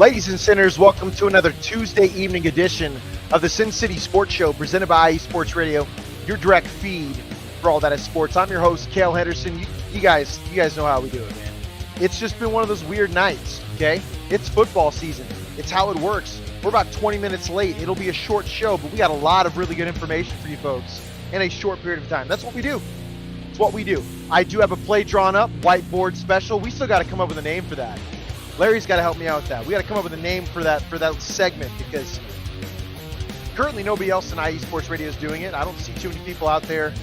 Ladies and sinners, welcome to another Tuesday evening edition of the Sin City Sports Show presented by IE Sports Radio, your direct feed for all that is sports. I'm your host, Kayle Henderson. You guys know how we do it, man. It's just been one of those weird nights, okay? It's football season. It's how it works. We're about 20 minutes late. It'll be a short show, but we got a lot of really good information for you folks in a short period of time. That's what we do. It's what we do. I do have a play drawn up, whiteboard special. We still got to come up with a name for that. Larry's got to help me out with that. We got to come up with a name for that segment because currently nobody else in IE Sports Radio is doing it. I don't see too many people out there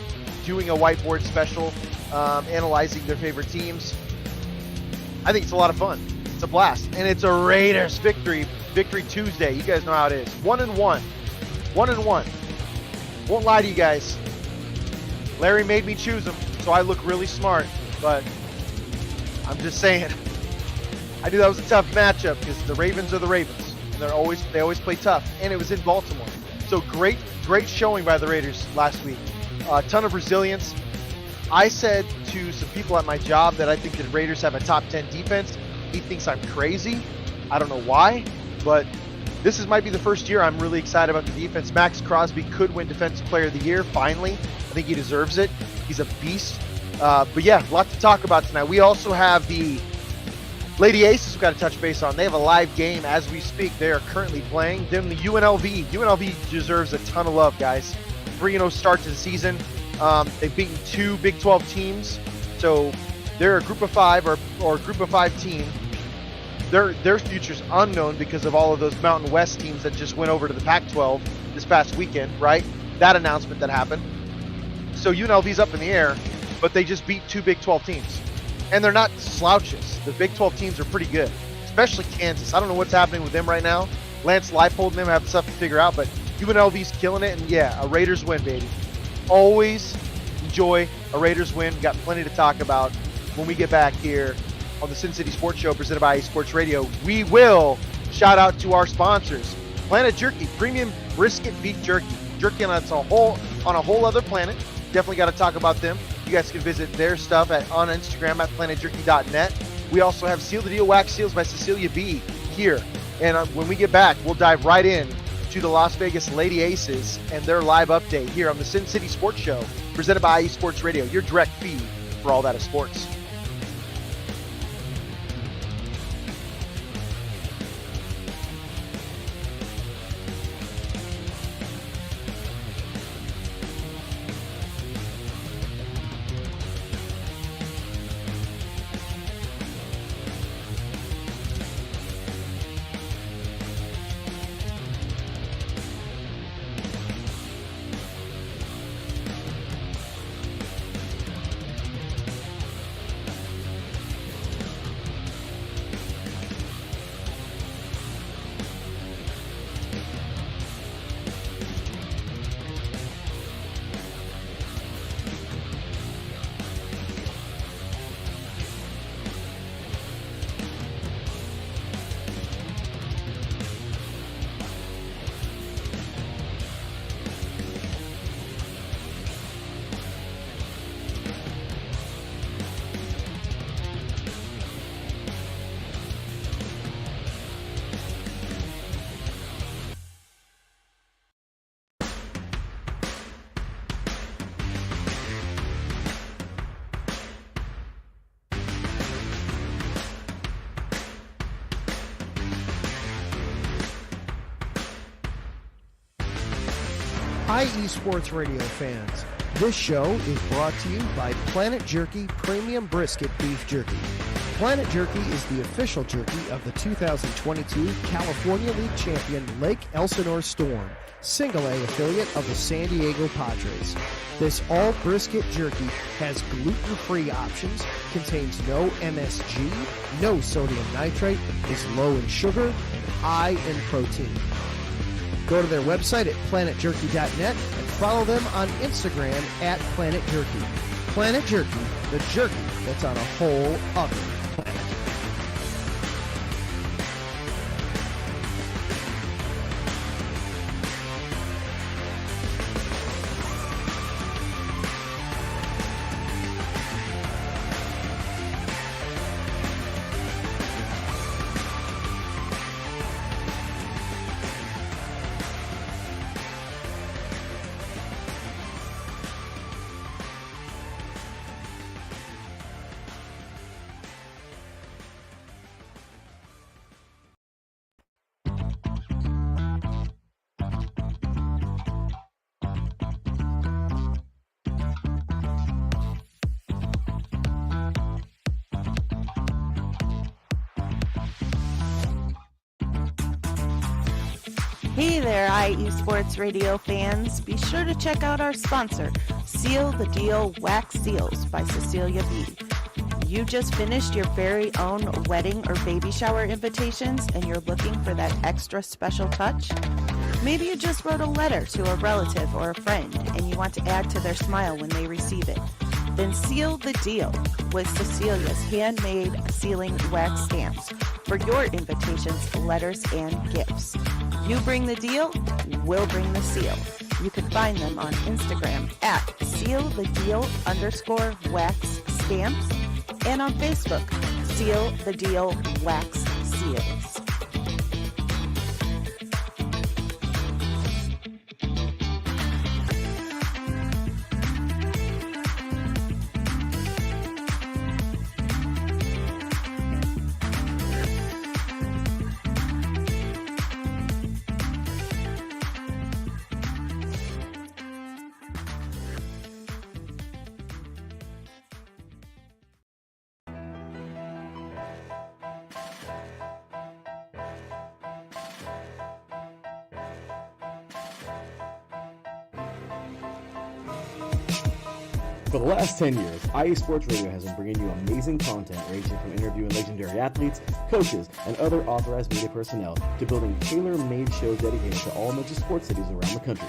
doing a whiteboard special, analyzing their favorite teams. I think it's a lot of fun. It's a blast. And it's a Raiders victory Tuesday. You guys know how it is. 1-1. 1-1. Won't lie to you guys. Larry made me choose them, so I look really smart. But I'm just saying. I knew that was a tough matchup because the Ravens are the Ravens. And they always play tough. And it was in Baltimore. So great showing by the Raiders last week. A ton of resilience. I said to some people at my job that I think the Raiders have a top 10 defense. He thinks I'm crazy. I don't know why, but this might be the first year I'm really excited about the defense. Max Crosby could win Defensive Player of the Year, finally. I think he deserves it. He's a beast. But yeah, a lot to talk about tonight. We also have the Lady Aces we've got to touch base on. They have a live game as we speak. They are currently playing. Then the UNLV. UNLV deserves a ton of love, guys. 3-0 start to the season. They've beaten two Big 12 teams. So they're a group of five or group of five team. Their future's unknown because of all of those Mountain West teams that just went over to the Pac-12 this past weekend, right? That announcement that happened. So UNLV's up in the air, but they just beat two Big 12 teams. And they're not slouches. The Big 12 teams are pretty good, especially Kansas. I don't know what's happening with them right now. Lance Leipold and them have stuff to figure out, but UNLV's killing it, and yeah, a Raiders win, baby. Always enjoy a Raiders win. Got plenty to talk about when we get back here on the Sin City Sports Show presented by IE Sports Radio. We will shout out to our sponsors. Planet Jerky, premium brisket beef jerky. Jerky on a whole other planet. Definitely got to talk about them. You guys can visit their stuff on Instagram at planetjerky.net. We also have Seal the Deal Wax Seals by Cecilia B. here. And when we get back, we'll dive right in to the Las Vegas Lady Aces and their live update here on the Sin City Sports Show presented by IE Sports Radio, your direct feed for all that is sports. IE Sports Radio fans, this show is brought to you by Planet Jerky Premium Brisket Beef Jerky. Planet Jerky is the official jerky of the 2022 California League champion Lake Elsinore Storm, Single A affiliate of the San Diego Padres. This all brisket jerky has gluten-free options, contains no MSG, no sodium nitrate, is low in sugar, and high in protein. Go to their website at planetjerky.net and follow them on Instagram at Planet Jerky. Planet Jerky, the jerky that's on a whole other planet. Hey there, IE Sports Radio fans. Be sure to check out our sponsor, Seal the Deal Wax Seals by Cecilia B. You just finished your very own wedding or baby shower invitations and you're looking for that extra special touch? Maybe you just wrote a letter to a relative or a friend and you want to add to their smile when they receive it. Then seal the deal with Cecilia's handmade sealing wax stamps for your invitations, letters, and gifts. You bring the deal, we'll bring the seal. You can find them on Instagram at sealthedeal_wax stamps and on Facebook, Seal the Deal Wax Seals. For the last 10 years, IE Sports Radio has been bringing you amazing content ranging from interviewing legendary athletes, coaches, and other authorized media personnel to building tailor-made shows dedicated to all major sports cities around the country.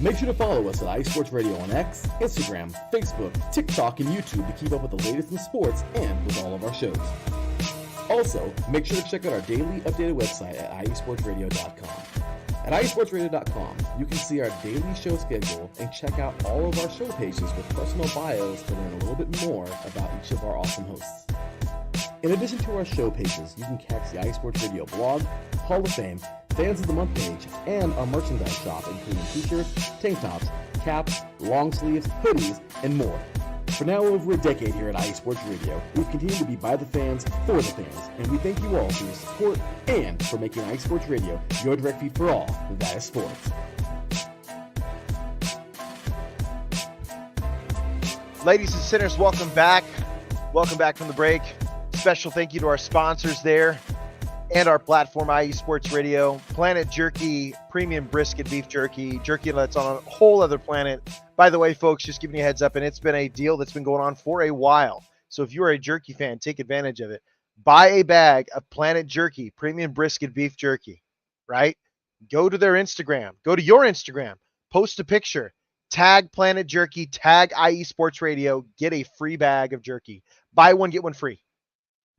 Make sure to follow us at IE Sports Radio on X, Instagram, Facebook, TikTok, and YouTube to keep up with the latest in sports and with all of our shows. Also, make sure to check out our daily updated website at iesportsradio.com. At iesportsradio.com, you can see our daily show schedule and check out all of our show pages with personal bios to learn a little bit more about each of our awesome hosts. In addition to our show pages, you can catch the iSports Radio blog, Hall of Fame, Fans of the Month page, and our merchandise shop, including t-shirts, tank tops, caps, long sleeves, hoodies, and more. For now over a decade here at IE Sports Radio, we've continued to be by the fans, for the fans, and we thank you all for your support and for making IE Sports Radio your direct feed for all that is sports. Ladies and sinners, welcome back. Welcome back from the break. Special thank you to our sponsors there and our platform, IE Sports Radio. Planet Jerky, premium brisket beef jerky. Jerky that's on a whole other planet. By the way, folks, just giving you a heads up, and it's been a deal that's been going on for a while. So if you're a jerky fan, take advantage of it. Buy a bag of Planet Jerky, premium brisket beef jerky, right? Go to their Instagram. Go to your Instagram. Post a picture. Tag Planet Jerky. Tag IE Sports Radio. Get a free bag of jerky. Buy one, get one free.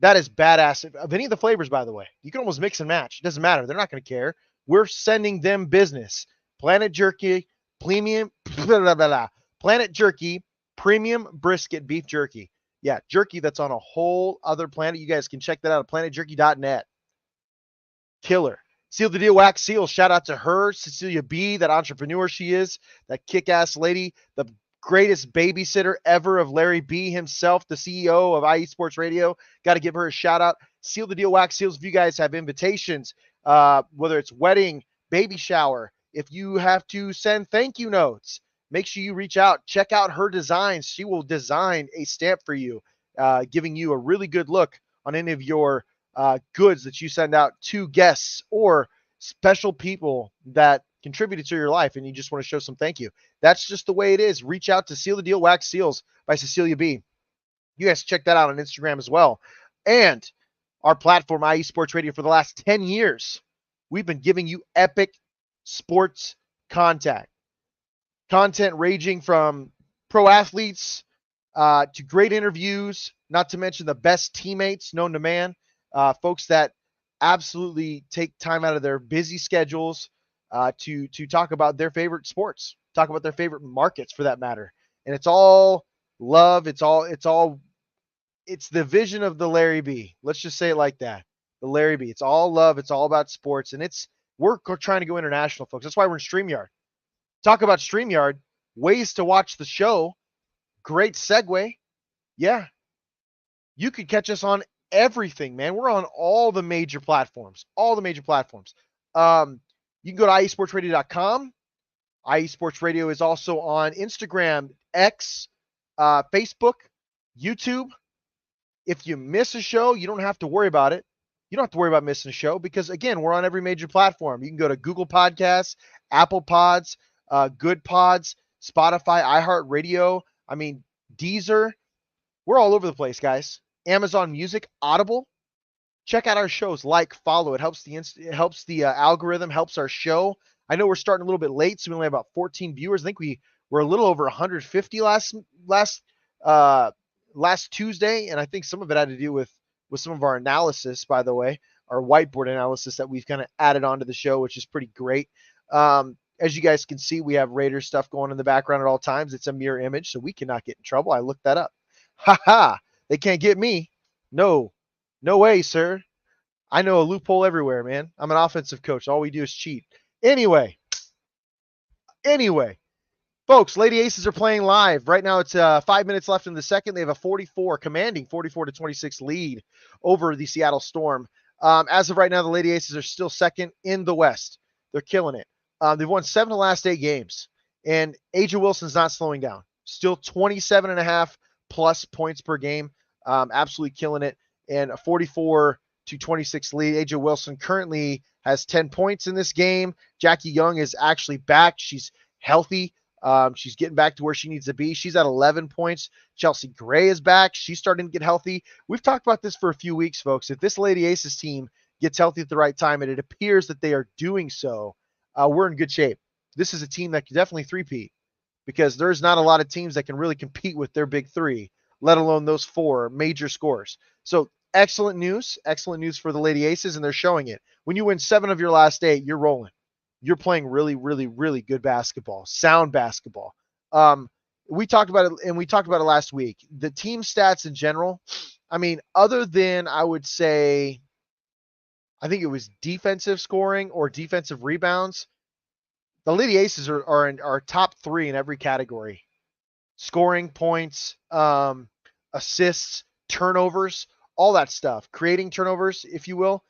That is badass. Of any of the flavors, by the way, you can almost mix and match. It doesn't matter. They're not going to care. We're sending them business. Planet Jerky, premium, Planet Jerky, premium brisket beef jerky. Yeah, jerky that's on a whole other planet. You guys can check that out at planetjerky.net. Killer. Seal the Deal Wax Seal. Shout out to her, Cecilia B., that entrepreneur she is, that kick-ass lady, the greatest babysitter ever of Larry B. himself, the CEO of IE Sports Radio. Got to give her a shout out. Seal the Deal Wax Seals. If you guys have invitations, whether it's wedding, baby shower, if you have to send thank you notes, make sure you reach out. Check out her designs. She will design a stamp for you, giving you a really good look on any of your goods that you send out to guests or special people that contributed to your life and you just want to show some thank you. That's just the way it is. Reach out to Seal the Deal Wax Seals by Cecilia B. You guys check that out on Instagram as well. And our platform, IE Sports Radio, for the last 10 years, we've been giving you epic sports content ranging from pro athletes to great interviews, not to mention the best teammates known to man, folks that absolutely take time out of their busy schedules to talk about their favorite sports, talk about their favorite markets for that matter. And it's all love. It's the vision of the Larry B. Let's just say it like that. The Larry B. It's all love. It's all about sports. And we're trying to go international, folks. That's why we're in StreamYard. Talk about StreamYard, ways to watch the show. Great segue. Yeah. You could catch us on everything, man. We're on all the major platforms. You can go to iesportsradio.com. IE Sports Radio is also on Instagram, X, Facebook, YouTube. If you miss a show, you don't have to worry about it. you don't have to worry about missing a show because, again, we're on every major platform. You can go to Google Podcasts, Apple Pods, Good Pods, Spotify, iHeartRadio. I mean, Deezer. We're all over the place, guys. Amazon Music, Audible. Check out our shows. Like, follow. It helps the algorithm, helps our show. I know we're starting a little bit late, so we only have about 14 viewers. I think we were a little over 150 uh, last Tuesday, and I think some of it had to do with some of our analysis, by the way, our whiteboard analysis that we've kind of added onto the show, which is pretty great. As you guys can see, we have Raiders stuff going in the background at all times. It's a mirror image, so we cannot get in trouble. I looked that up. Ha ha! They can't get me. No, no way, sir. I know a loophole everywhere, man. I'm an offensive coach. All we do is cheat. Anyway, folks, Lady Aces are playing live. Right now it's 5 minutes left in the second. They have a commanding 44-26 lead over the Seattle Storm. As of right now, the Lady Aces are still second in the West. They're killing it. They've won 7 of the last 8 games. And Aja Wilson's not slowing down. Still 27.5 plus points per game. Absolutely killing it. And a 44-26 lead. Aja Wilson currently has 10 points in this game. Jackie Young is actually back. She's healthy. She's getting back to where she needs to be. She's at 11 points. Chelsea Gray is back. She's starting to get healthy. We've talked about this for a few weeks, folks. If this Lady Aces team gets healthy at the right time, and it appears that they are doing so, we're in good shape. This is a team that can definitely three-peat because there's not a lot of teams that can really compete with their big three, let alone those 4 major scores. So excellent news for the Lady Aces, and they're showing it. When you win 7 of your last 8, you're rolling. You're playing really, really, really good basketball, sound basketball. We talked about it last week. The team stats in general, I mean, other than I would say, I think it was defensive scoring or defensive rebounds, the Lady Aces are top 3 in every category. Scoring, points, assists, turnovers, all that stuff. Creating turnovers, if you will.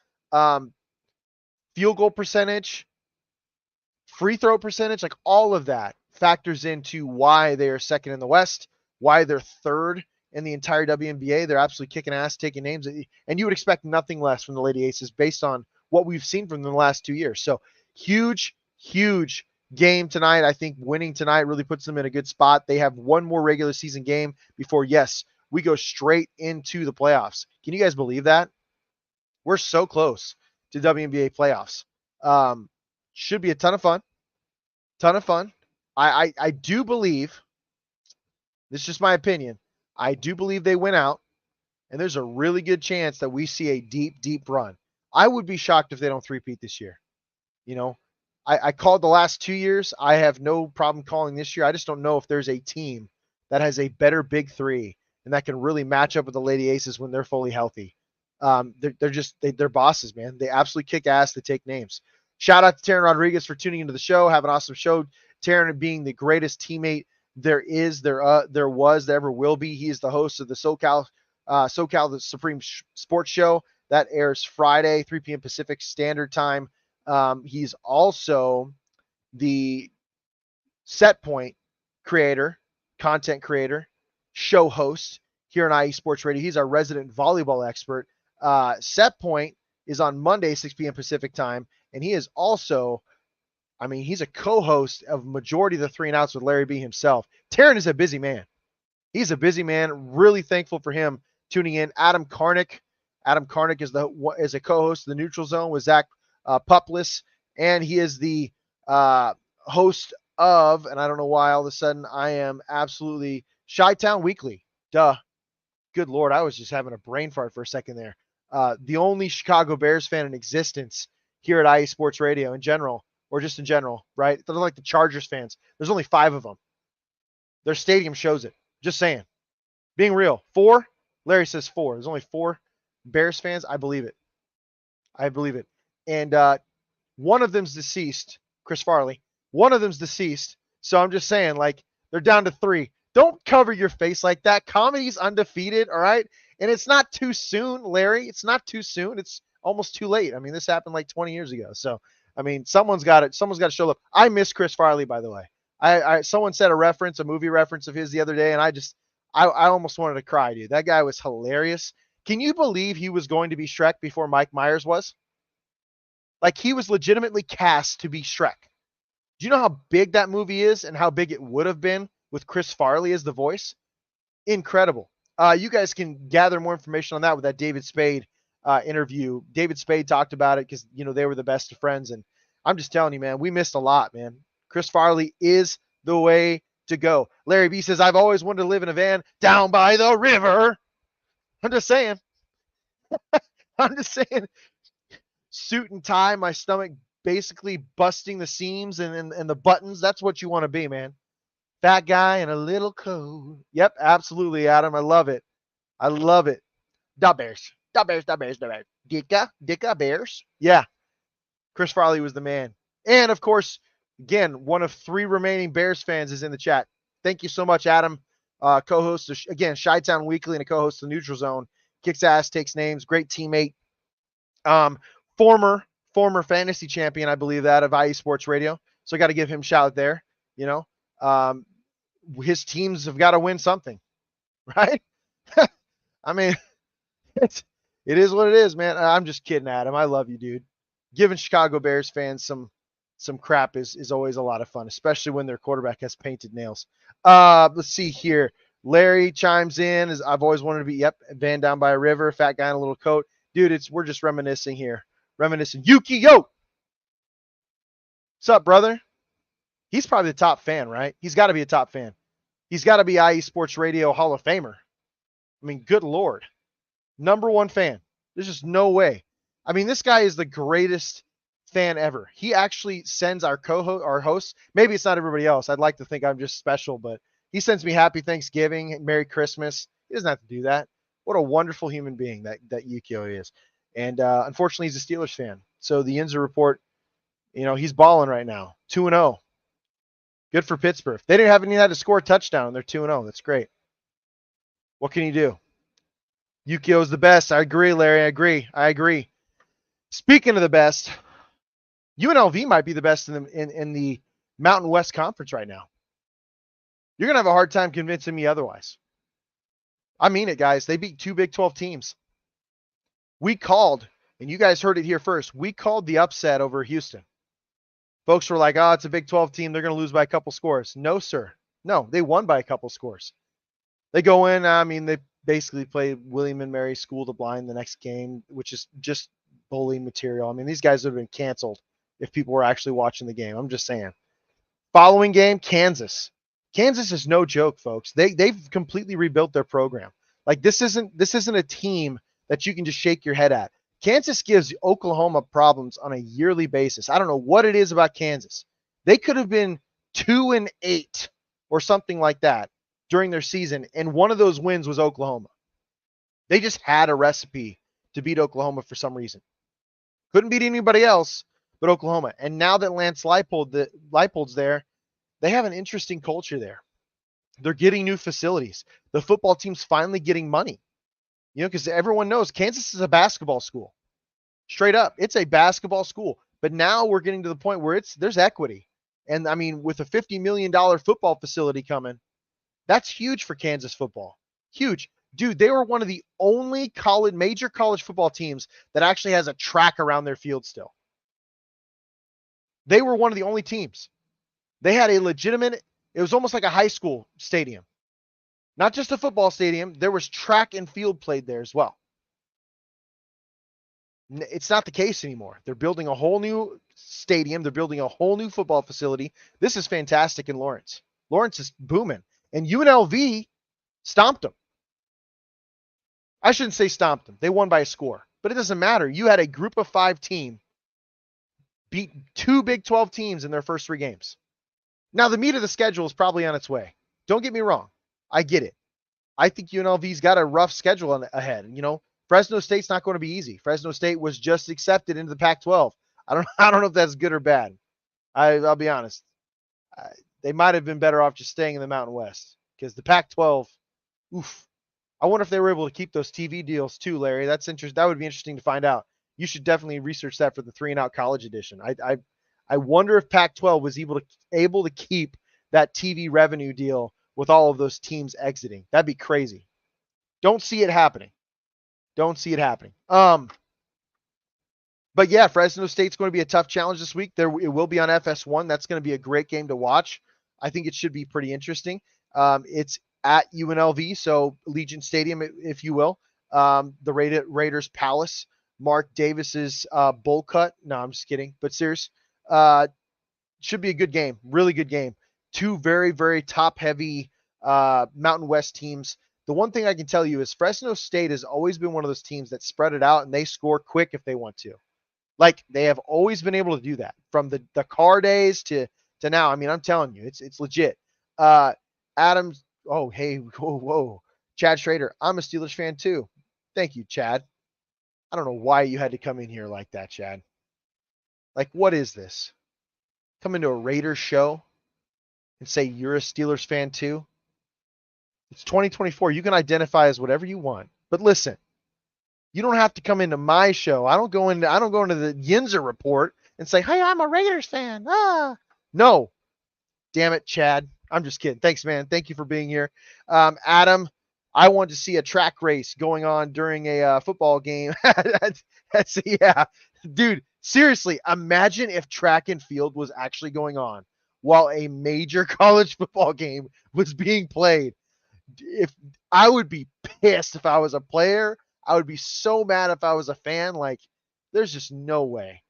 Field goal percentage, free throw percentage, like all of that factors into why they are second in the West, why they're third in the entire WNBA. They're absolutely kicking ass, taking names, and you would expect nothing less from the Lady Aces based on what we've seen from them the last 2 years. So huge game tonight. I think winning tonight really puts them in a good spot. They have one more regular season game before, yes, we go straight into the playoffs. Can you guys believe that? We're so close to WNBA playoffs. Should be a ton of fun. I do believe, this is just my opinion, I do believe they win out, and there's a really good chance that we see a deep run. I would be shocked if they don't three-peat this year. You know, I called the last 2 years. I have no problem calling this year. I just don't know if there's a team that has a better big three and that can really match up with the Lady Aces when they're fully healthy. They're bosses, man. They absolutely kick ass. They take names. Shout out to Taryn Rodriguez for tuning into the show. Have an awesome show. Taryn being the greatest teammate there was, there ever will be. He is the host of the SoCal the Supreme Sports Show that airs Friday, 3 p.m. Pacific Standard Time. He's also the Set Point creator, content creator, show host here on IE Sports Radio. He's our resident volleyball expert. Set Point is on Monday, 6 p.m. Pacific Time, and he is also, he's a co-host of majority of the 3 and Outs with Larry B himself. Taryn is a busy man. He's a busy man. Really thankful for him tuning in. Adam Karnick is a co-host of the Neutral Zone with Zach Pupless, and he is the host of, and I don't know why all of a sudden I am absolutely Chi-Town Weekly. Duh. Good Lord, I was just having a brain fart for a second there. The only Chicago Bears fan in existence here at IE Sports Radio in general, or just in general, right? They're like the Chargers fans. There's only 5 of them. Their stadium shows it. Just saying. Being real. 4? Larry says 4. There's only 4 Bears fans. I believe it. And one of them's deceased, Chris Farley. One of them's deceased. So I'm just saying, like, they're down to 3. Don't cover your face like that. Comedy's undefeated, all right? And it's not too soon, Larry. It's not too soon. It's almost too late. This happened like 20 years ago. So, someone's got to show up. I miss Chris Farley, by the way. Someone said a movie reference of his the other day, and I almost wanted to cry, dude. That guy was hilarious. Can you believe he was going to be Shrek before Mike Myers was? Like, he was legitimately cast to be Shrek. Do you know how big that movie is and how big it would have been with Chris Farley as the voice? Incredible. You guys can gather more information on that with that David Spade interview. David Spade talked about it because, they were the best of friends. And I'm just telling you, man, we missed a lot, man. Chris Farley is the way to go. Larry B says, I've always wanted to live in a van down by the river. I'm just saying. I'm just saying. Suit and tie, my stomach basically busting the seams and the buttons. That's what you want to be, man. Fat guy in a little coat. Yep, absolutely, Adam. I love it. I love it. Da Bears. Da Bears, da Bears, da Bears. Dicka Bears. Yeah. Chris Farley was the man. And, of course, again, one of 3 remaining Bears fans is in the chat. Thank you so much, Adam. Co-host, again, Chi-Town Weekly and a co-host of the Neutral Zone. Kicks ass, takes names, great teammate. Former fantasy champion, I believe that, of IE Sports Radio. So I got to give him a shout out there. His teams have got to win something, right? I mean, it is what it is, man. I'm just kidding, Adam. I love you, dude. Giving Chicago Bears fans some crap is always a lot of fun, especially when their quarterback has painted nails. Let's see here. Larry chimes in. I've always wanted to be, van down by a river, fat guy in a little coat. Dude, we're just reminiscing here. Reminiscing. Yuki, yo! What's up, brother? He's probably the top fan, right? He's got to be a top fan. He's got to be IE Sports Radio Hall of Famer. I mean, good Lord. Number 1 fan. There's just no way. I mean, this guy is the greatest fan ever. He actually sends our hosts. Maybe it's not everybody else. I'd like to think I'm just special, but he sends me Happy Thanksgiving and Merry Christmas. He doesn't have to do that. What a wonderful human being that Yukio is. And unfortunately, he's a Steelers fan. So the Yinzer report, he's balling right now. 2-0. Good for Pittsburgh. They didn't have any had to score a touchdown. They're 2-0. That's great. What can you do? Yukio's the best. I agree, Larry. I agree. Speaking of the best, UNLV might be the best in the Mountain West Conference right now. You're going to have a hard time convincing me otherwise. I mean it, guys. They beat 2 Big 12 teams. We called, and you guys heard it here first, we called the upset over Houston. Folks were like, it's a Big 12 team. They're going to lose by a couple scores. No, sir. No, they won by a couple scores. They go in, they basically play William and Mary School the Blind the next game, which is just bullying material. I mean, these guys would have been canceled if people were actually watching the game. I'm just saying. Following game, Kansas. Kansas is no joke, folks. They've completely rebuilt their program. Like, this isn't a team that you can just shake your head at. Kansas gives Oklahoma problems on a yearly basis. I don't know what it is about Kansas. They could have been 2-8 or something like that during their season, and one of those wins was Oklahoma. They just had a recipe to beat Oklahoma for some reason. Couldn't beat anybody else but Oklahoma. And now that Lance Leipold's there, they have an interesting culture there. They're getting new facilities. The football team's finally getting money. Because everyone knows Kansas is a basketball school. Straight up, it's a basketball school. But now we're getting to the point where there's equity. And, I mean, with a $50 million football facility coming, that's huge for Kansas football. Huge. Dude, they were one of the only major college football teams that actually has a track around their field still. They were one of the only teams. They had a legitimate, it was almost like a high school stadium. Not just a football stadium, there was track and field played there as well. It's not the case anymore. They're building a whole new stadium. They're building a whole new football facility. This is fantastic in Lawrence. Lawrence is booming. And UNLV stomped them. I shouldn't say stomped them. They won by a score. But it doesn't matter. You had a group of 5 team beat 2 Big 12 teams in their first 3 games. Now, the meat of the schedule is probably on its way. Don't get me wrong. I get it. I think UNLV's got a rough schedule ahead. Fresno State's not going to be easy. Fresno State was just accepted into the Pac-12. I don't know if that's good or bad. I'll be honest. They might have been better off just staying in the Mountain West because the Pac-12, oof. I wonder if they were able to keep those TV deals too, Larry. That's interesting. That would be interesting to find out. You should definitely research that for the 3-and-out college edition. I wonder if Pac-12 was able to keep that TV revenue deal with all of those teams exiting. That'd be crazy. Don't see it happening. Don't see it happening. But yeah, Fresno State's going to be a tough challenge this week. It will be on FS1. That's going to be a great game to watch. I think it should be pretty interesting. It's at UNLV, so Legion Stadium, if you will. The Raiders Palace. Mark Davis's bowl cut. No, I'm just kidding. But serious. Should be a good game. Really good game. Two very, very top-heavy Mountain West teams. The one thing I can tell you is Fresno State has always been one of those teams that spread it out and they score quick if they want to. Like, they have always been able to do that from the car days to now. I mean, I'm telling you, it's legit. Adams. Oh, hey, whoa. Chad Schrader. I'm a Steelers fan too. Thank you, Chad. I don't know why you had to come in here like that, Chad. Like, what is this? Come into a Raiders show and say you're a Steelers fan too? It's 2024. You can identify as whatever you want. But listen, you don't have to come into my show. I don't go into the Yinzer report and say, "Hey, I'm a Raiders fan." No. Damn it, Chad. I'm just kidding. Thanks, man. Thank you for being here. Adam, I want to see a track race going on during a football game. Yeah. Dude, seriously, imagine if track and field was actually going on while a major college football game was being played. If I would be pissed if I was a player, I would be so mad if I was a fan. Like, there's just no way.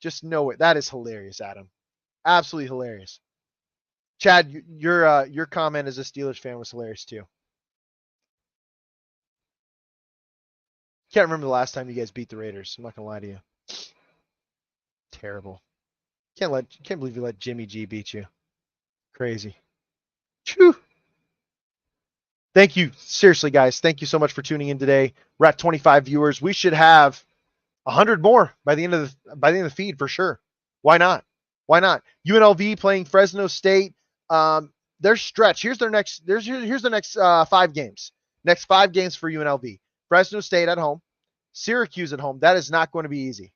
Just no way. That is hilarious, Adam. Absolutely hilarious. Chad, your comment as a Steelers fan was hilarious too. Can't remember the last time you guys beat the Raiders. I'm not gonna lie to you. Terrible. Can't believe you let Jimmy G beat you. Crazy. Whew. Thank you. Seriously, guys. Thank you so much for tuning in today. We're at 25 viewers. We should have 100 more by the end of the feed for sure. Why not? Why not? UNLV playing Fresno State. Their stretch. Here's the next 5 games. Next 5 games for UNLV. Fresno State at home. Syracuse at home. That is not going to be easy.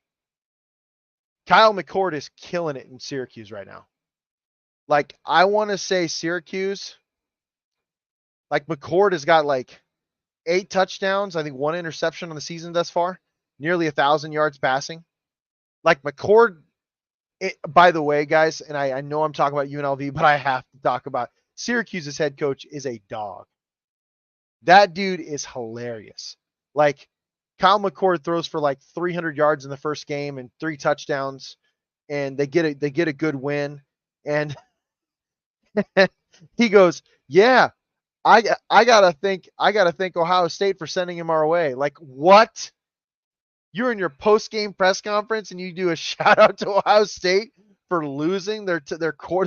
Kyle McCord is killing it in Syracuse right now. Like, I want to say Syracuse. Like, McCord has got like 8 touchdowns. I think 1 interception on the season thus far. Nearly 1,000 yards passing. Like, McCord, by the way, guys, and I know I'm talking about UNLV, but I have to talk about Syracuse's head coach is a dog. That dude is hilarious. Like, Kyle McCord throws for like 300 yards in the first game and 3 touchdowns, and they get a good win. And he goes, "Yeah, I gotta thank Ohio State for sending him our way." Like, what? You're in your post-game press conference and you do a shout out to Ohio State for losing their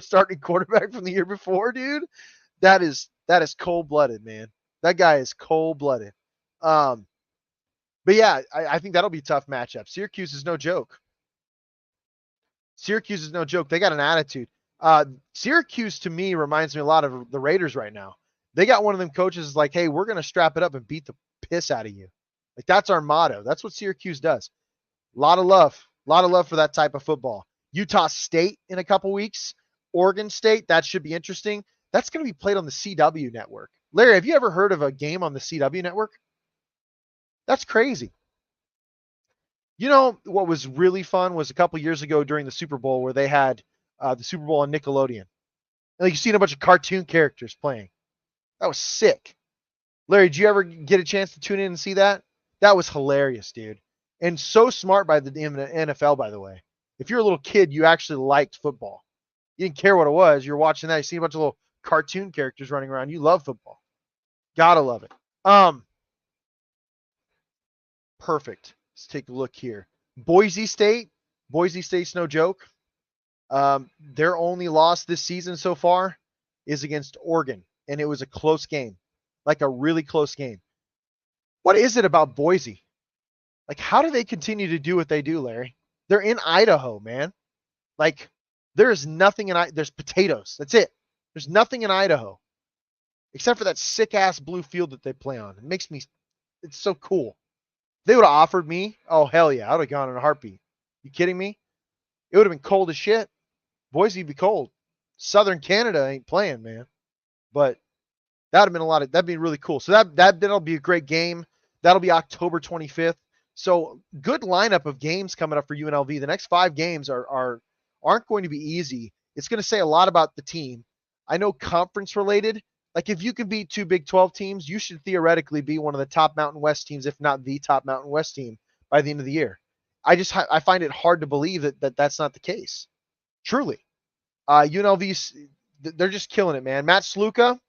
starting quarterback from the year before, dude. That is cold-blooded, man. That guy is cold-blooded. But yeah, I think that'll be a tough matchup. Syracuse is no joke. They got an attitude. Syracuse, to me, reminds me a lot of the Raiders right now. They got one of them coaches like, "Hey, we're going to strap it up and beat the piss out of you." Like, that's our motto. That's what Syracuse does. A lot of love for that type of football. Utah State in a couple weeks. Oregon State, that should be interesting. That's going to be played on the CW network. Larry, have you ever heard of a game on the CW network? That's crazy. You know what was really fun was a couple years ago during the Super Bowl where they had the Super Bowl on Nickelodeon. Like, you seen a bunch of cartoon characters playing. That was sick. Larry, did you ever get a chance to tune in and see that? That was hilarious, dude. And so smart by the NFL, by the way. If you're a little kid, you actually liked football. You didn't care what it was. You're watching that. You see a bunch of little cartoon characters running around. You love football. Gotta love it. Perfect. Let's take a look here. Boise State's no joke. Their only loss this season so far is against Oregon, and it was a close game, like a really close game. What is it about Boise? Like, how do they continue to do what they do, Larry? They're in Idaho, man. Like, there is nothing there's potatoes. That's it. There's nothing in Idaho except for that sick-ass blue field that they play on. It's so cool. They would have offered me, oh, hell yeah, I would have gone in a heartbeat. You kidding me? It would have been cold as shit. Boise would be cold. Southern Canada ain't playing, man. But that'd be really cool. So that'll be a great game. That'll be October 25th. So good lineup of games coming up for UNLV. The next 5 games aren't going to be easy. It's going to say a lot about the team. I know conference related, like if you can beat 2 Big 12 teams, you should theoretically be one of the top Mountain West teams, if not the top Mountain West team by the end of the year. I find it hard to believe that that's not the case. Truly. UNLV, they're just killing it, man. Matt Sluka,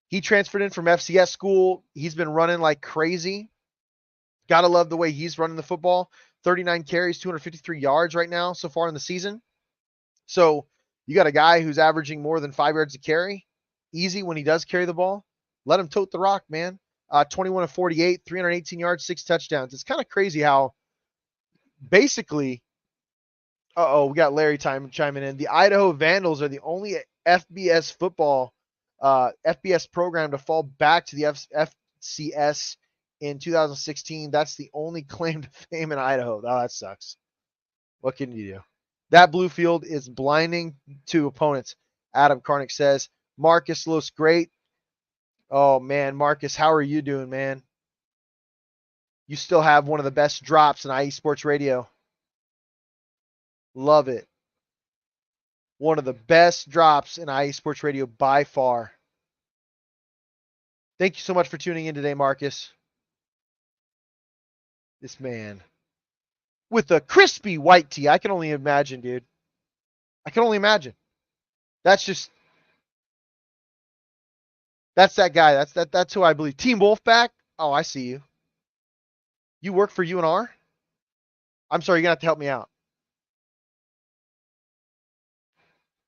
he transferred in from FCS school. He's been running like crazy. Gotta love the way he's running the football. 39 carries, 253 yards right now so far in the season. So you got a guy who's averaging more than 5 yards a carry. Easy when he does carry the ball. Let him tote the rock, man. 21 of 48, 318 yards, 6 touchdowns. It's kind of crazy how basically, we got Larry chiming in. The Idaho Vandals are the only FBS football, FBS program to fall back to the FCS in 2016. That's the only claim to fame in Idaho. Oh, that sucks. What can you do? That blue field is blinding to opponents, Adam Karnick says. Marcus looks great. Oh, man, Marcus, how are you doing, man? You still have one of the best drops in IE Sports Radio. Love it. One of the best drops in IE Sports Radio by far. Thank you so much for tuning in today, Marcus. This man with a crispy white tee. I can only imagine, dude. I can only imagine. That's that guy. That's who I believe. Team Wolfpack. Oh, I see you. You work for UNR? I'm sorry, you're going to have to help me out.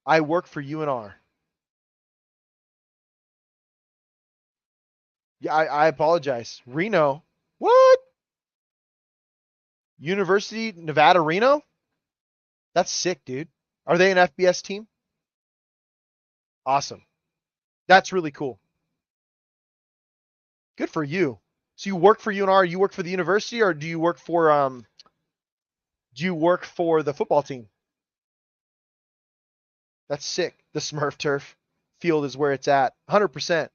I work for UNR. Yeah, I apologize. Reno. What? University Nevada Reno? That's sick, dude. Are they an FBS team? Awesome. That's really cool. Good for you. So you work for UNR, you work for the university, or do you work for the football team? That's sick. The Smurf turf field is where it's at. 100%.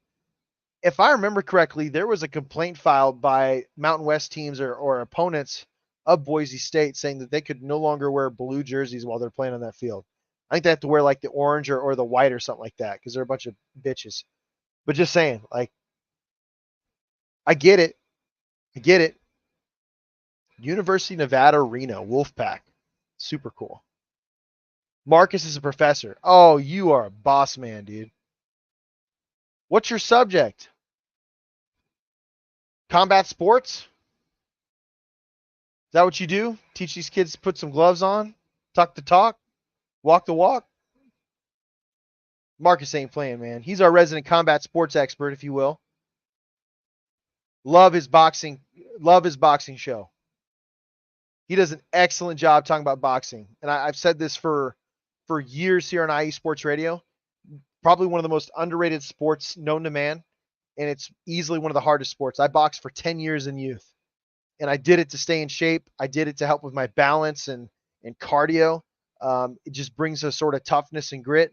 If I remember correctly, there was a complaint filed by Mountain West teams or opponents of Boise State saying that they could no longer wear blue jerseys while they're playing on that field. I think they have to wear like the orange or the white or something like that because they're a bunch of bitches. But just saying, like, I get it. University of Nevada, Reno, Wolfpack. Super cool. Marcus is a professor. Oh, you are a boss man, dude. What's your subject? Combat sports? Is that what you do? Teach these kids to put some gloves on? Talk the talk? Walk the walk? Marcus ain't playing, man. He's our resident combat sports expert, if you will. Love his boxing show. He does an excellent job talking about boxing. And I've said this for years here on IE Sports Radio. Probably one of the most underrated sports known to man. And it's easily one of the hardest sports. I boxed for 10 years in youth. And I did it to stay in shape. I did it to help with my balance and cardio. It just brings a sort of toughness and grit.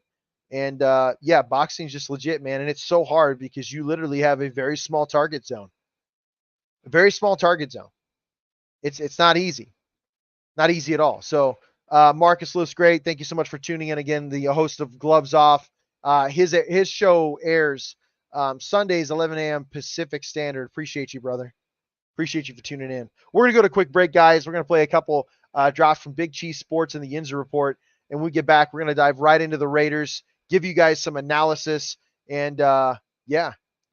And boxing is just legit, man. And it's so hard because you literally have a very small target zone. A very small target zone. It's not easy. Not easy at all. So Marcus looks great. Thank you so much for tuning in again. The host of Gloves Off. His show airs Sundays, 11 a.m. Pacific Standard. Appreciate you, brother. Appreciate you for tuning in. We're going to go to a quick break, guys. We're going to play a couple drops from Big Cheese Sports and the Yinzer Report. And when we get back, we're going to dive right into the Raiders, give you guys some analysis. And,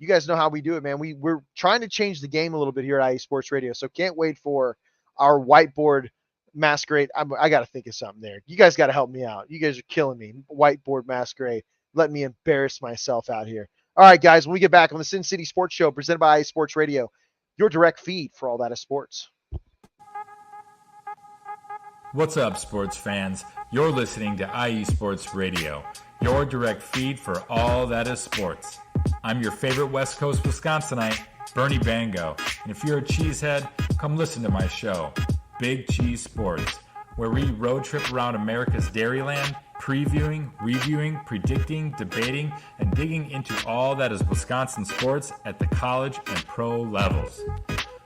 you guys know how we do it, man. We're trying to change the game a little bit here at IE Sports Radio. So can't wait for our whiteboard masquerade. I got to think of something there. You guys got to help me out. You guys are killing me. Whiteboard masquerade. Let me embarrass myself out here. All right, guys, when we get back on the Sin City Sports Show presented by IE Sports Radio, your direct feed for all that is sports. What's up, sports fans? You're listening to IE Sports Radio, your direct feed for all that is sports. I'm your favorite West Coast Wisconsinite, Bernie Bango, and if you're a cheesehead, come listen to my show, Big Cheese Sports, where we road trip around America's Dairyland previewing, reviewing, predicting, debating, and digging into all that is Wisconsin sports at the college and pro levels.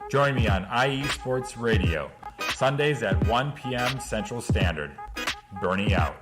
Join me on IE Sports Radio, Sundays at 1 p.m. Central Standard. Bernie out.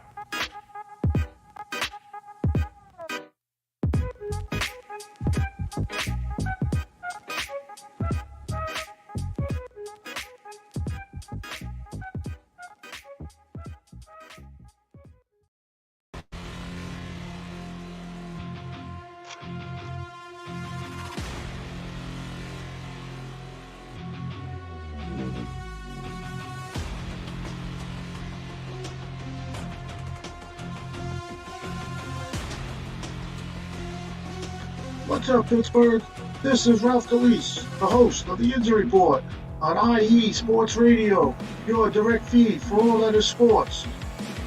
What's up, Pittsburgh? This is Ralph Calise, the host of the Injury Report on IE Sports Radio, your direct feed for all that is sports.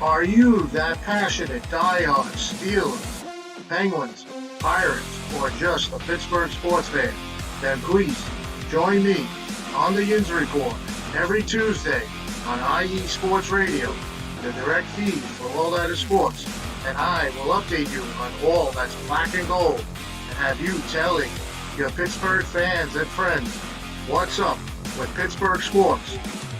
Are you that passionate, diehard Steelers, Penguins, Pirates, or just a Pittsburgh sports fan? Then please join me on the Injury Report every Tuesday on IE Sports Radio, the direct feed for all that is sports, and I will update you on all that's black and gold. Have you telling your Pittsburgh fans and friends what's up with Pittsburgh sports.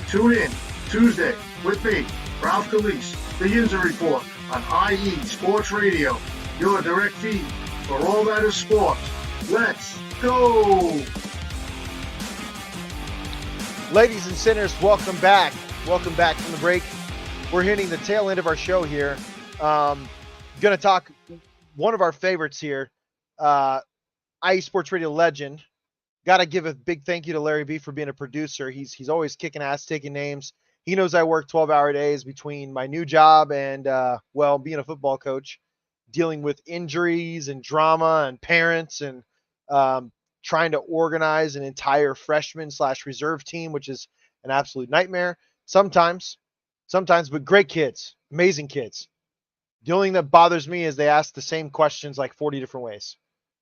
Tune in Tuesday with me, Ralph Calise, the Injury Report on IE Sports Radio, your direct feed for all that is sports. Let's go! Ladies and sinners, welcome back. Welcome back from the break. We're hitting the tail end of our show here. Going to talk one of our favorites here. IE Sports Radio legend. Got to give a big thank you to Larry B for being a producer. He's always kicking ass, taking names. He knows I work 12-hour days between my new job and, being a football coach, dealing with injuries and drama and parents and trying to organize an entire freshman/reserve team, which is an absolute nightmare. Sometimes, but great kids, amazing kids. The only thing that bothers me is they ask the same questions like 40 different ways.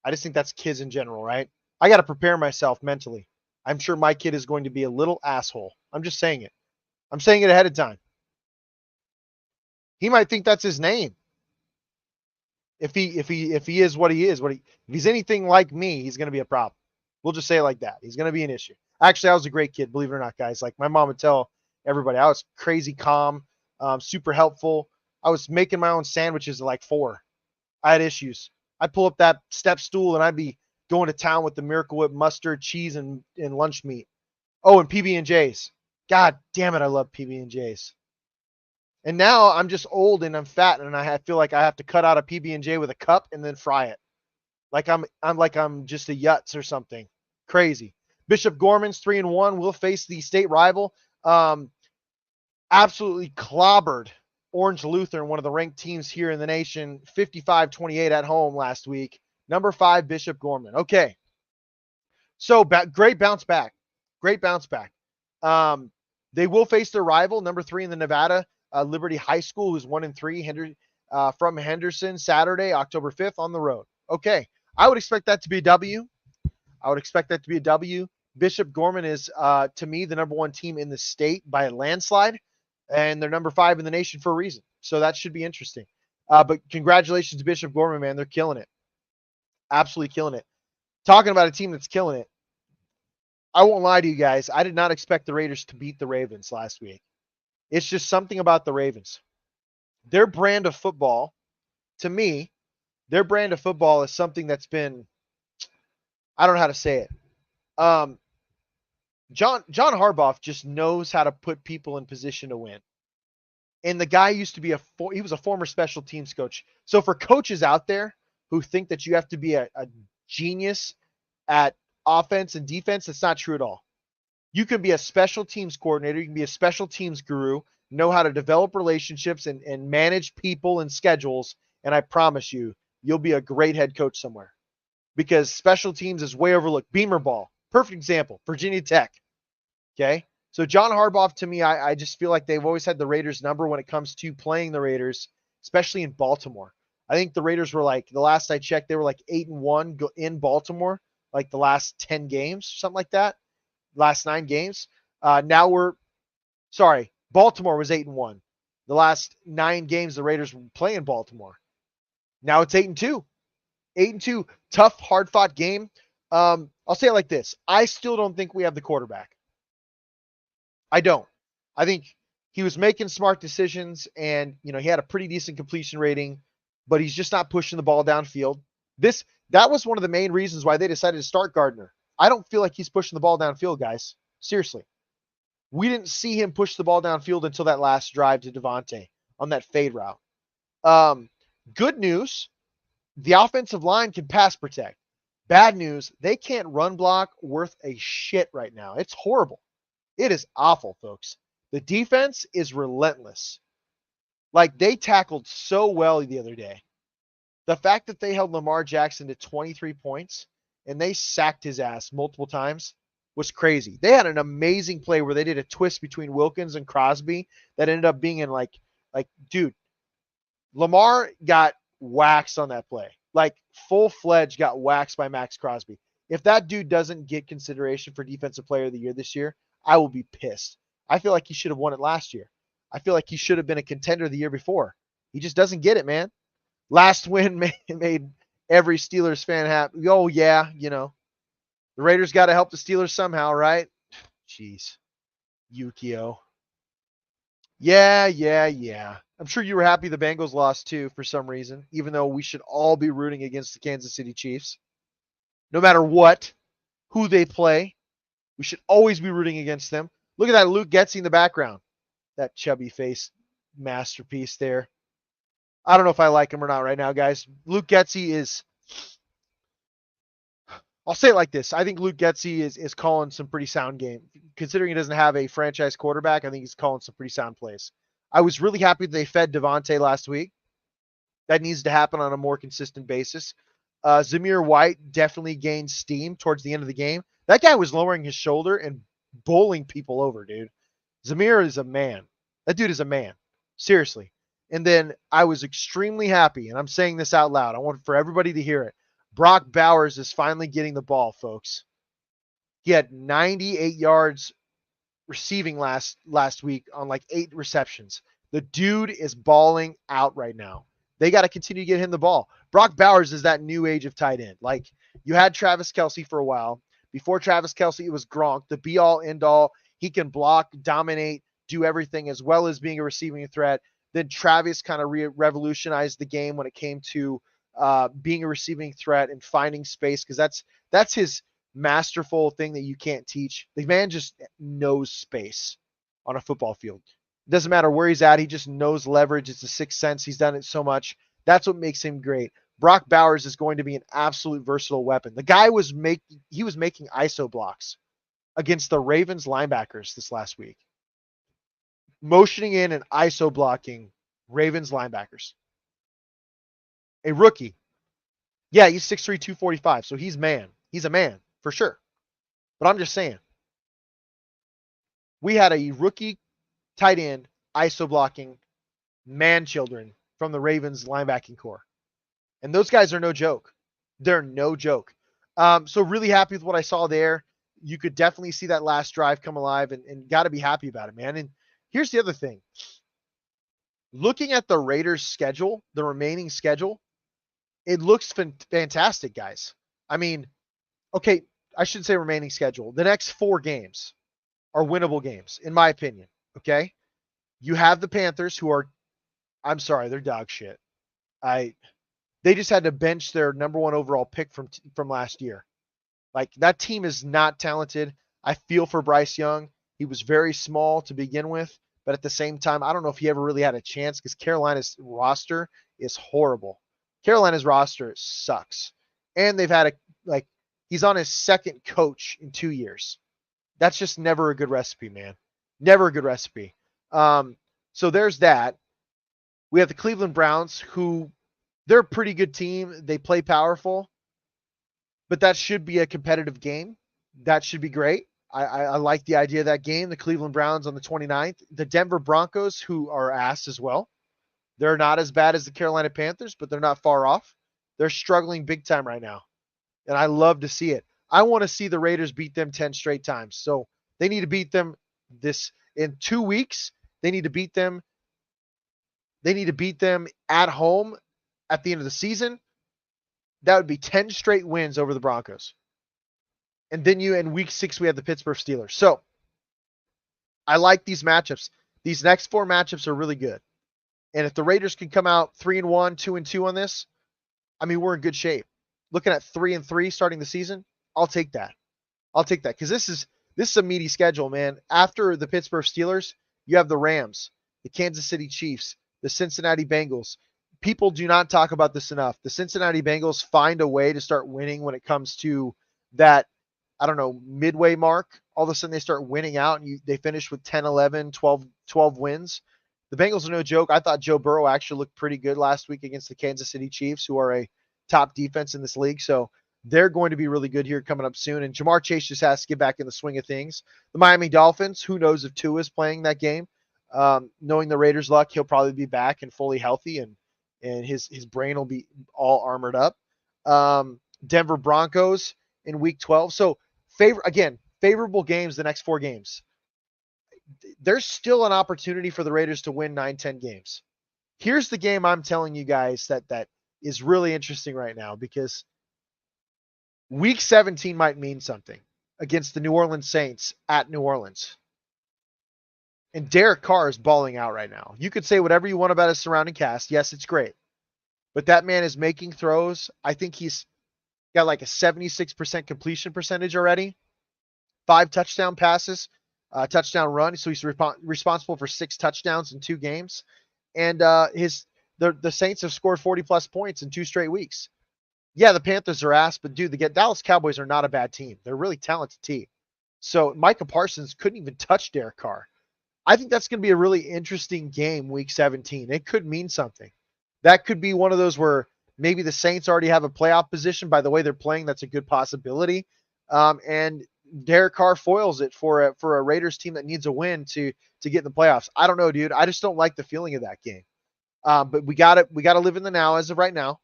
I just think that's kids in general, right? I got to prepare myself mentally. I'm sure my kid is going to be a little asshole. I'm just saying it. I'm saying it ahead of time. He might think that's his name. If he is what he is, if he's anything like me, he's going to be a problem. We'll just say it like that. He's going to be an issue. Actually, I was a great kid, believe it or not, guys. Like my mom would tell everybody, I was crazy calm, super helpful. I was making my own sandwiches at like 4. I had issues. I'd pull up that step stool and I'd be going to town with the Miracle Whip mustard, cheese, and lunch meat. Oh, and PB&Js. God damn it, I love PB&Js. And now I'm just old and I'm fat and I feel like I have to cut out a PB&J with a cup and then fry it. Like I'm just a Yutz or something. Crazy. Bishop Gorman's 3-1 will face the state rival. Absolutely clobbered Orange Lutheran, one of the ranked teams here in the nation, 55-28 at home last week. Number 5, Bishop Gorman. Okay. So great bounce back. Great bounce back. They will face their rival, number 3 in the Nevada, Liberty High School, who's 1-3, from Henderson, Saturday, October 5th on the road. Okay. I would expect that to be a W. Bishop Gorman is, to me, the number 1 team in the state by a landslide. And they're number 5 in the nation for a reason. So that should be interesting. But congratulations to Bishop Gorman, man. They're killing it. Absolutely killing it. Talking about a team that's killing it. I won't lie to you guys. I did not expect the Raiders to beat the Ravens last week. It's just something about the Ravens. Their brand of football, to me, is something that's been, I don't know how to say it. John Harbaugh just knows how to put people in position to win. And the guy used to be he was a former special teams coach. So for coaches out there who think that you have to be a genius at offense and defense, that's not true at all. You can be a special teams coordinator. You can be a special teams guru, know how to develop relationships and manage people and schedules. And I promise you, you'll be a great head coach somewhere because special teams is way overlooked. Beamer ball, perfect example, Virginia Tech. Okay. So John Harbaugh, to me, I just feel like they've always had the Raiders number when it comes to playing the Raiders, especially in Baltimore. I think the Raiders were the last I checked, they were 8-1 in Baltimore, like the last 10 games, something like that. Last 9 games. Baltimore was 8-1. The last 9 games, the Raiders play in Baltimore. Now it's 8-2. 8-2. Tough, hard-fought game. I'll say it like this. I still don't think we have the quarterback. I don't. I think he was making smart decisions, and he had a pretty decent completion rating, but he's just not pushing the ball downfield. That was one of the main reasons why they decided to start Gardner. I don't feel like he's pushing the ball downfield, guys. Seriously. We didn't see him push the ball downfield until that last drive to Devontae on that fade route. Good news, the offensive line can pass protect. Bad news, they can't run block worth a shit right now. It's horrible. It is awful, folks. The defense is relentless. Like, they tackled so well the other day. The fact that they held Lamar Jackson to 23 points and they sacked his ass multiple times was crazy. They had an amazing play where they did a twist between Wilkins and Crosby that ended up being in like, dude, Lamar got waxed on that play. Like, full-fledged got waxed by Max Crosby. If that dude doesn't get consideration for Defensive Player of the Year this year, I will be pissed. I feel like he should have won it last year. I feel like he should have been a contender the year before. He just doesn't get it, man. Last win made every Steelers fan happy. Oh, yeah, the Raiders got to help the Steelers somehow, right? Jeez. Yukio. Yeah. I'm sure you were happy the Bengals lost too for some reason, even though we should all be rooting against the Kansas City Chiefs. No matter what, who they play, we should always be rooting against them. Look at that Luke Getsy in the background. That chubby face masterpiece there. I don't know if I like him or not right now, guys. Luke Getsy is, I'll say it like this. I think Luke Getsy is calling some pretty sound game. Considering he doesn't have a franchise quarterback, I think he's calling some pretty sound plays. I was really happy that they fed Devontae last week. That needs to happen on a more consistent basis. Zamir White definitely gained steam towards the end of the game. That guy was lowering his shoulder and bowling people over, dude. Zamir is a man. That dude is a man. Seriously. And then I was extremely happy, and I'm saying this out loud. I want for everybody to hear it. Brock Bowers is finally getting the ball, folks. He had 98 yards receiving last week on like 8 receptions. The dude is balling out right now. They got to continue to get him the ball. Brock Bowers is that new age of tight end. Like, you had Travis Kelce for a while. Before Travis Kelce, it was Gronk, the be-all, end-all. He can block, dominate, do everything as well as being a receiving threat. Then Travis kind of revolutionized the game when it came to being a receiving threat and finding space, because that's his masterful thing that you can't teach. The man just knows space on a football field. It doesn't matter where he's at. He just knows leverage. It's a sixth sense. He's done it so much. That's what makes him great. Brock Bowers is going to be an absolute versatile weapon. The guy was making ISO blocks against the Ravens linebackers this last week. Motioning in and ISO blocking Ravens linebackers. A rookie. Yeah, he's 6'3", 245, so he's man. He's a man, for sure. But I'm just saying. We had a rookie tight end ISO blocking man children from the Ravens linebacking core. And those guys are no joke. They're no joke. So really happy with what I saw there. You could definitely see that last drive come alive and got to be happy about it, man. And here's the other thing. Looking at the Raiders' schedule, the remaining schedule, it looks fantastic, guys. I mean, okay, I should say remaining schedule. The next 4 games are winnable games, in my opinion, okay? You have the Panthers, who are, I'm sorry, they're dog shit. They just had to bench their number 1 overall pick from last year. Like, that team is not talented. I feel for Bryce Young. He was very small to begin with, but at the same time, I don't know if he ever really had a chance, because Carolina's roster is horrible. Carolina's roster sucks. And they've had he's on his second coach in 2 years. That's just never a good recipe, man. Never a good recipe. So there's that. We have the Cleveland Browns, who they're a pretty good team. They play powerful, but that should be a competitive game. That should be great. I like the idea of that game. The Cleveland Browns on the 29th. The Denver Broncos, who are ass as well. They're not as bad as the Carolina Panthers, but they're not far off. They're struggling big time right now, and I love to see it. I want to see the Raiders beat them 10 straight times. So they need to beat them in 2 weeks. They need to beat them They need to beat them at home at the end of the season. That would be 10 straight wins over the Broncos. And then in week 6, we have the Pittsburgh Steelers. So I like these matchups. These next 4 matchups are really good. And if the Raiders can come out 3-1, 2-2 on this, I mean, we're in good shape. Looking at 3-3 starting the season, I'll take that. Because this is a meaty schedule, man. After the Pittsburgh Steelers, you have the Rams, the Kansas City Chiefs, the Cincinnati Bengals. People do not talk about this enough. The Cincinnati Bengals find a way to start winning when it comes to that, I don't know, midway mark. All of a sudden they start winning out and they finish with 10, 11, 12 wins. The Bengals are no joke. I thought Joe Burrow actually looked pretty good last week against the Kansas City Chiefs, who are a top defense in this league. So they're going to be really good here coming up soon. And Jamar Chase just has to get back in the swing of things. The Miami Dolphins, who knows if Tua is playing that game. Knowing the Raiders' luck, he'll probably be back and fully healthy, and his brain will be all armored up. Denver Broncos in week 12. So favorable games the next 4 games. There's still an opportunity for the Raiders to win 9-10 games. Here's the game I'm telling you guys that is really interesting right now, because week 17 might mean something against the New Orleans Saints at New Orleans. And Derek Carr is balling out right now. You could say whatever you want about his surrounding cast. Yes, it's great. But that man is making throws. I think he's got like a 76% completion percentage already. 5 touchdown passes, touchdown run. So he's responsible for 6 touchdowns in 2 games. And the Saints have scored 40-plus points in 2 straight weeks. Yeah, the Panthers are ass, but dude, the Dallas Cowboys are not a bad team. They're a really talented team. So Micah Parsons couldn't even touch Derek Carr. I think that's going to be a really interesting game, week 17. It could mean something. That could be one of those where maybe the Saints already have a playoff position. By the way they're playing, that's a good possibility. And Derek Carr foils it for a Raiders team that needs a win to get in the playoffs. I don't know, dude. I just don't like the feeling of that game. But we got to live in the now as of right now.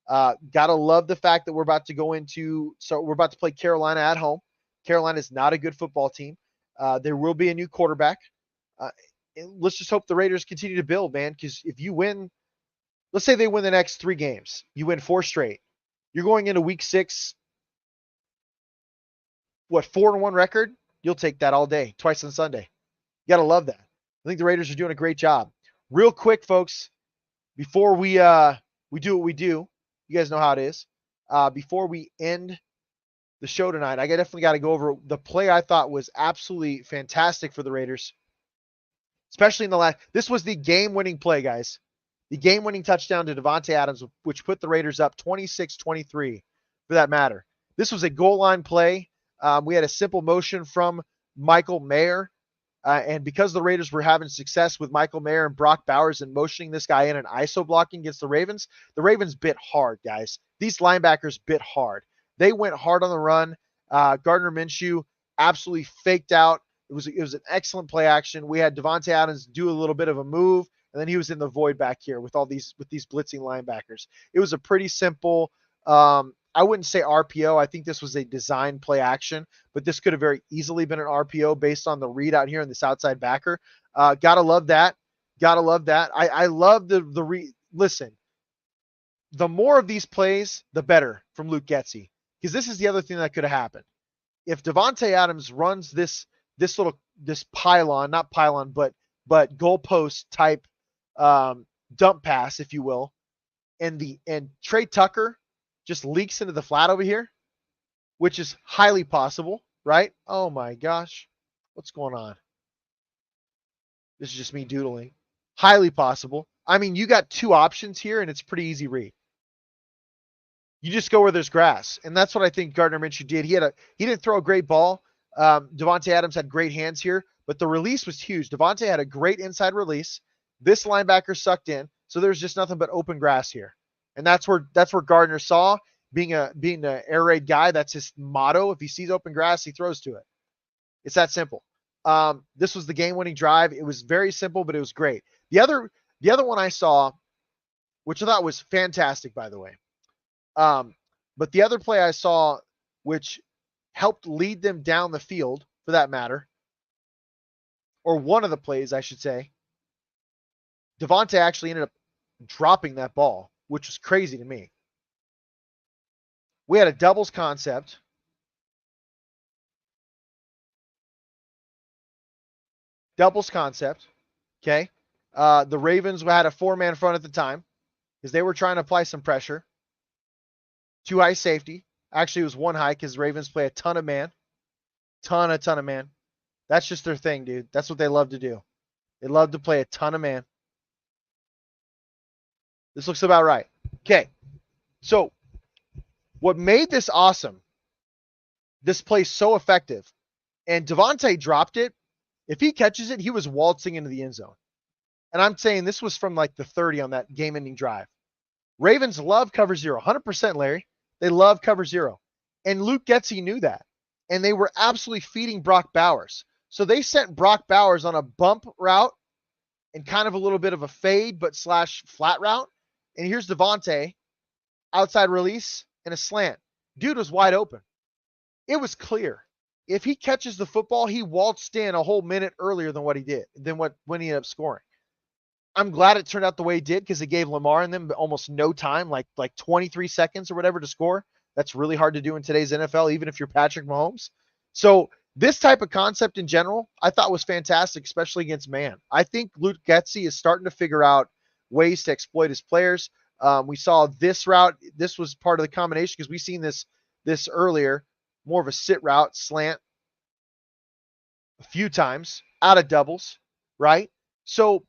Got to love the fact that we're about to play Carolina at home. Carolina is not a good football team. There will be a new quarterback. Let's just hope the Raiders continue to build, man, because if you win, let's say they win the next 3 games, you win 4 straight. You're going into week 6, 4-1 record? You'll take that all day, twice on Sunday. You got to love that. I think the Raiders are doing a great job. Real quick, folks, before we do what we do, you guys know how it is. Before we end the show tonight, I definitely got to go over the play I thought was absolutely fantastic for the Raiders. Especially in the last, this was the game-winning play, guys. The game-winning touchdown to Davante Adams, which put the Raiders up 26-23, for that matter. This was a goal line play. We had a simple motion from Michael Mayer. And because the Raiders were having success with Michael Mayer and Brock Bowers and motioning this guy in and ISO blocking against the Ravens bit hard, guys. These linebackers bit hard. They went hard on the run. Gardner Minshew absolutely faked out. It was an excellent play action. We had Davante Adams do a little bit of a move, and then he was in the void back here with these blitzing linebackers. It was a pretty simple, I wouldn't say RPO. I think this was a design play action, but this could have very easily been an RPO based on the read out here in this outside backer. Gotta love that. I love listen, the more of these plays, the better from Luke Getsy, because this is the other thing that could have happened. If Davante Adams runs this pylon, not pylon, but goalpost type dump pass, if you will, and Trey Tucker just leaks into the flat over here, which is highly possible, right? Oh my gosh, what's going on? This is just me doodling. Highly possible. I mean, you got 2 options here, and it's pretty easy read. You just go where there's grass, and that's what I think Gardner Minshew did. He didn't throw a great ball. Davante Adams had great hands here, but the release was huge. Davante had a great inside release. This linebacker sucked in, so there's just nothing but open grass here. And that's where Gardner saw, being an air raid guy, that's his motto. If he sees open grass, he throws to it. It's that simple. This was the game-winning drive. It was very simple, but it was great. The other one I saw, which I thought was fantastic, by the way. But the other play I saw, which helped lead them down the field, for that matter, or one of the plays, I should say, Devontae actually ended up dropping that ball, which was crazy to me. We had a doubles concept. Okay. The Ravens had a 4-man front at the time because they were trying to apply some pressure. 2 high safety. Actually, it was 1 high because Ravens play a ton of man. Ton of man. That's just their thing, dude. That's what they love to do. They love to play a ton of man. This looks about right. Okay. So, what made this awesome, this play so effective, and Devontae dropped it. If he catches it, he was waltzing into the end zone. And I'm saying this was from like the 30 on that game-ending drive. Ravens love cover 0. 100%, Larry. They love cover 0. And Luke Getsy knew that. And they were absolutely feeding Brock Bowers. So they sent Brock Bowers on a bump route and kind of a little bit of a fade, but slash flat route. And here's Devontae, outside release and a slant. Dude was wide open. It was clear. If he catches the football, he waltzed in a whole minute earlier than what he did, when he ended up scoring. I'm glad it turned out the way it did because it gave Lamar and them almost no time, like 23 seconds or whatever to score. That's really hard to do in today's NFL, even if you're Patrick Mahomes. So this type of concept in general, I thought was fantastic, especially against man. I think Luke Getsy is starting to figure out ways to exploit his players. We saw this route. This was part of the combination because we've seen this earlier, more of a sit route, slant a few times out of doubles, right? So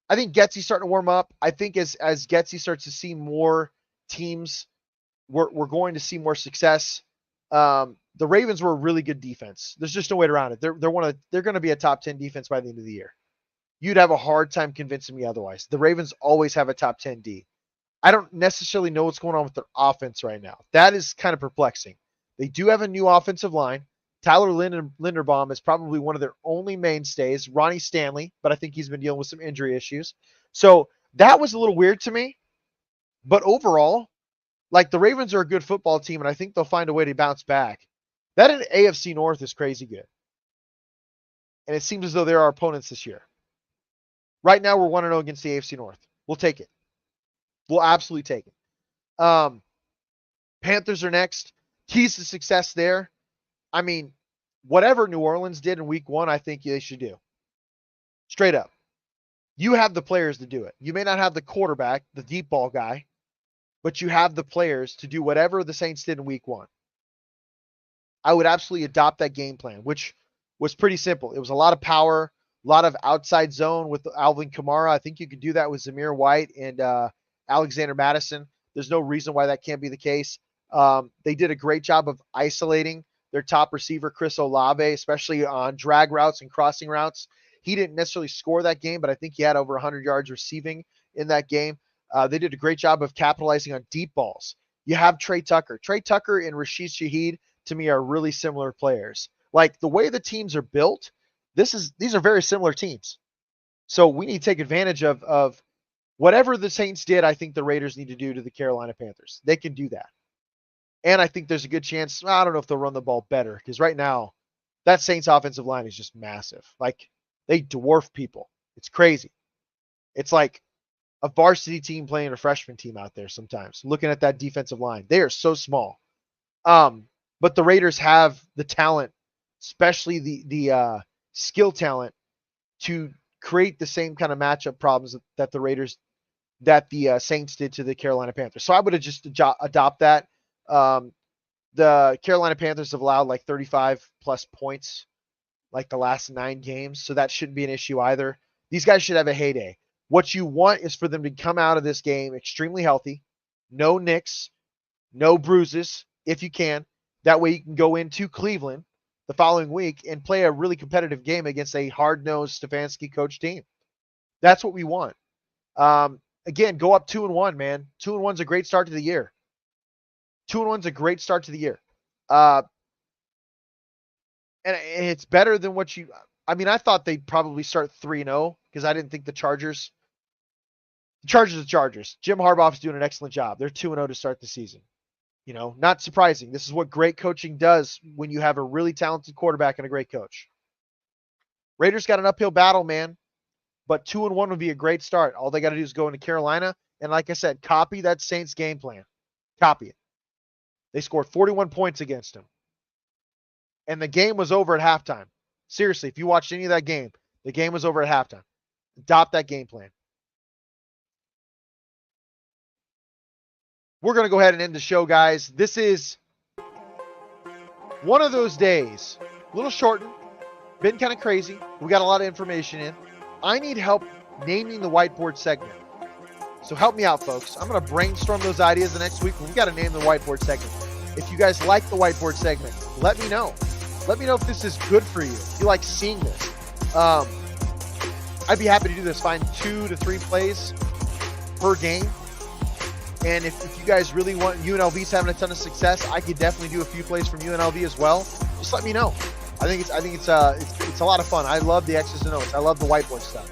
I think Getsy's starting to warm up. I think as Getsy starts to see more teams, we're going to see more success. The Ravens were a really good defense. There's just no way around it. They're going to be a top 10 defense by the end of the year. You'd have a hard time convincing me otherwise. The Ravens always have a top 10 D. I don't necessarily know what's going on with their offense right now. That is kind of perplexing. They do have a new offensive line. Tyler Linderbaum is probably one of their only mainstays. Ronnie Stanley, but I think he's been dealing with some injury issues. So that was a little weird to me. But overall, like the Ravens are a good football team, and I think they'll find a way to bounce back. That in AFC North is crazy good. And it seems as though they're our opponents this year. Right now, we're 1-0 against the AFC North. We'll take it. We'll absolutely take it. Panthers are next. Keys to success there. I mean, whatever New Orleans did in week 1, I think they should do. Straight up. You have the players to do it. You may not have the quarterback, the deep ball guy, but you have the players to do whatever the Saints did in week 1. I would absolutely adopt that game plan, which was pretty simple. It was a lot of power, a lot of outside zone with Alvin Kamara. I think you could do that with Zamir White and Alexander Madison. There's no reason why that can't be the case. They did a great job of isolating their top receiver, Chris Olave, especially on drag routes and crossing routes. He didn't necessarily score that game, but I think he had over 100 yards receiving in that game. They did a great job of capitalizing on deep balls. You have Trey Tucker. Trey Tucker and Rashid Shaheed, to me, are really similar players. Like the way the teams are built, these are very similar teams. So we need to take advantage of whatever the Saints did. I think the Raiders need to do to the Carolina Panthers. They can do that. And I think there's a good chance, I don't know if they'll run the ball better, because right now, that Saints offensive line is just massive. Like, they dwarf people. It's crazy. It's like a varsity team playing a freshman team out there sometimes, looking at that defensive line. They are so small. But the Raiders have the talent, especially the skill talent, to create the same kind of matchup problems that the Saints did to the Carolina Panthers. So I would have just adopt that. The Carolina Panthers have allowed like 35 plus points like the last 9 games, so that shouldn't be an issue either. These guys should have a heyday. What you want is for them to come out of this game extremely healthy, no nicks, no bruises, if you can. That way you can go into Cleveland the following week and play a really competitive game against a hard-nosed Stefanski coach team. That's what we want. Again, go up 2-1, man. 2-1 is a great start to the year. 2-1 is a great start to the year. And it's better than what I thought they'd probably start 3-0 because I didn't think the Chargers. The Chargers. Jim Harbaugh's doing an excellent job. They're 2-0 to start the season. You know, not surprising. This is what great coaching does when you have a really talented quarterback and a great coach. Raiders got an uphill battle, man. but 2-1 would be a great start. All they got to do is go into Carolina, and like I said, copy that Saints game plan. Copy it. They scored 41 points against them. And the game was over at halftime. Seriously, if you watched any of that game, the game was over at halftime. Adopt that game plan. We're going to go ahead and end the show, guys. This is one of those days, a little shortened, been kind of crazy. We got a lot of information in. I need help naming the whiteboard segment. So help me out, folks. I'm going to brainstorm those ideas the next week. We've got to name the whiteboard segment. If you guys like the whiteboard segment, let me know. Let me know if this is good for you. If you like seeing this. I'd be happy to do this. Find 2 to 3 plays per game. And if you guys really want, UNLV's having a ton of success, I could definitely do a few plays from UNLV as well. Just let me know. I think it's a lot of fun. I love the X's and O's. I love the whiteboard stuff.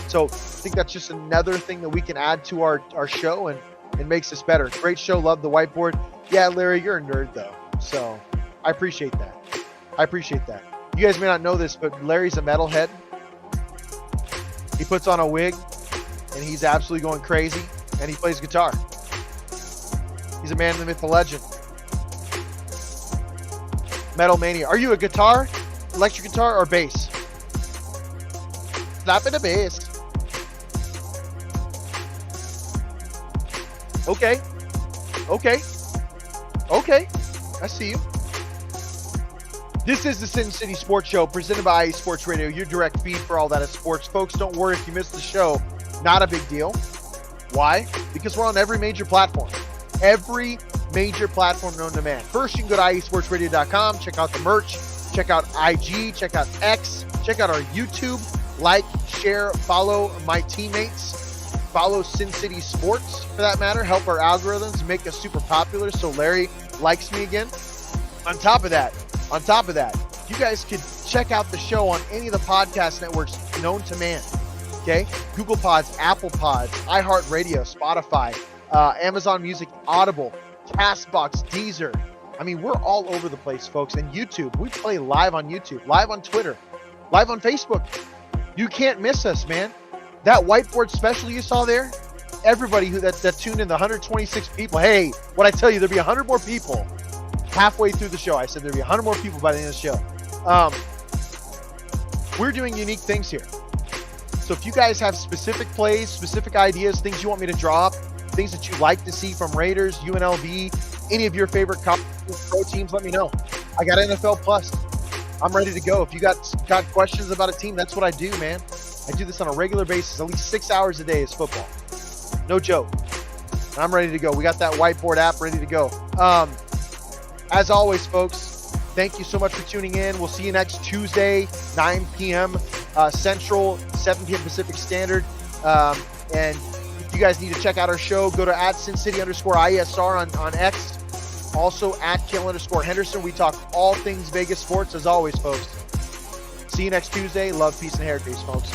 So I think that's just another thing that we can add to our show and makes this better. Great show. Love the whiteboard. Yeah, Larry, you're a nerd though. So I appreciate that. You guys may not know this, but Larry's a metalhead. He puts on a wig and he's absolutely going crazy, and he plays guitar. He's a man, the myth, the legend. Metal Mania. Are you a guitar, electric guitar, or bass? Slap in the bass. Okay. I see you. This is the Sin City Sports Show presented by IE Sports Radio, your direct feed for all that is sports. Folks, don't worry if you missed the show. Not a big deal. Why? Because we're on every major platform. Every major platform known to man. First, you can go to iesportsradio.com, check out the merch, check out IG, check out X, check out our YouTube, like, share, follow my teammates, follow Sin City Sports for that matter, help our algorithms, make us super popular so Larry likes me again. On top of that, you guys could check out the show on any of the podcast networks known to man. Okay? Google Pods, Apple Pods, iHeartRadio, Spotify, Amazon Music, Audible, CastBox, Deezer. I mean, we're all over the place, folks. And YouTube, we play live on YouTube, live on Twitter, live on Facebook. You can't miss us, man. That whiteboard special you saw there, everybody that tuned in, the 126 people, hey, what I tell you, there'll be 100 more people halfway through the show. I said there'll be 100 more people by the end of the show. We're doing unique things here. So if you guys have specific plays, specific ideas, things you want me to draw up, things that you like to see from Raiders, UNLV, any of your favorite college pro teams, let me know. I got NFL Plus. I'm ready to go. If you got questions about a team, that's what I do, man. I do this on a regular basis. At least 6 hours a day is football. No joke. I'm ready to go. We got that whiteboard app ready to go. As always, folks, thank you so much for tuning in. We'll see you next Tuesday, 9 p.m. Central, 7 p.m. Pacific Standard. And if you guys need to check out our show, go to @SinCity_ISR on X. Also @Kayle_Henderson. We talk all things Vegas sports as always, folks. See you next Tuesday. Love, peace, and heritage, folks.